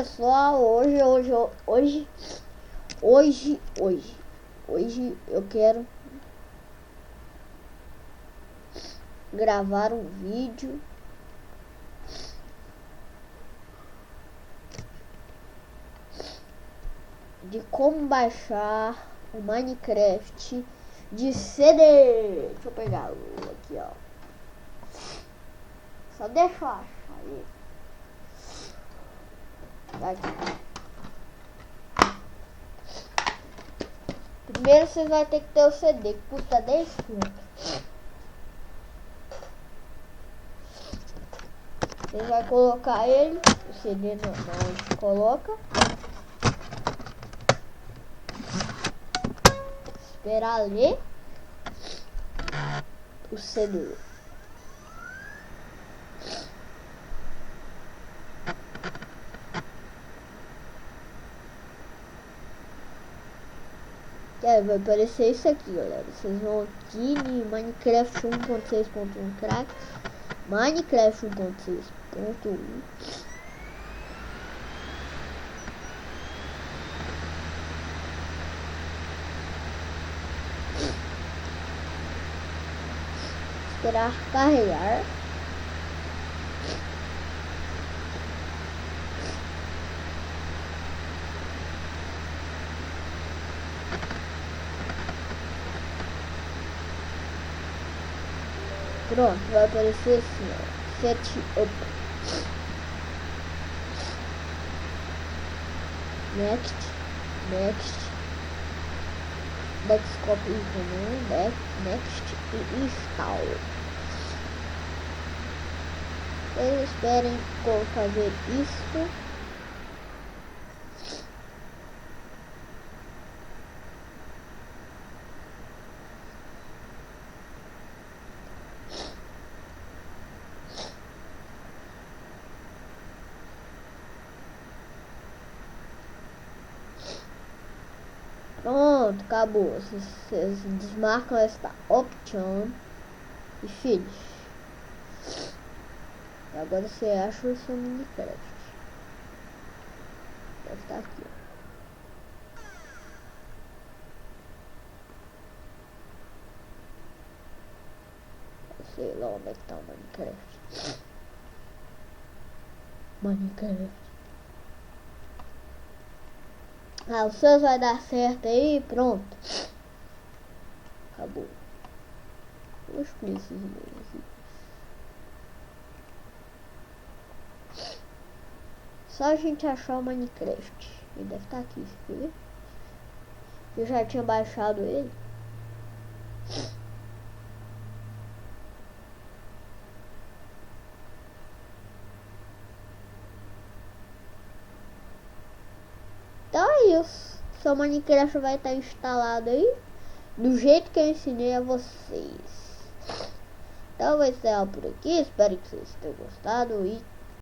pessoal, hoje eu quero gravar um vídeo de como baixar o Minecraft de CD. Deixa eu pegá-lo aqui, ó. Só deixa eu achar aí. Aqui. Primeiro você vai ter que ter o CD, que custa 10 contos. Você vai colocar ele, o CD não onde coloca. Esperar ler o CD. Vai aparecer isso aqui, galera. Vocês vão aqui em Minecraft 1.6.1 crack, Minecraft 1.6.1. Esperar carregar. Pronto, vai aparecer assim, ó, Setup. Next, Desktop comum, next e install. Vocês esperem como fazer isso. Pronto, acabou. Vocês desmarcam esta option e finish. E agora você acha o seu Minecraft. Deve estar aqui. Sei lá onde é que tá o Minecraft. Ah, o seu vai dar certo aí, pronto. Acabou. Vou excluir esses meus aqui. Só a gente achar o Minecraft. Ele deve estar aqui, você viu? Eu já tinha baixado ele. Então é isso. Seu Minecraft vai estar instalado aí do jeito que eu ensinei a vocês. Então vai ser por aqui. Espero que vocês tenham gostado e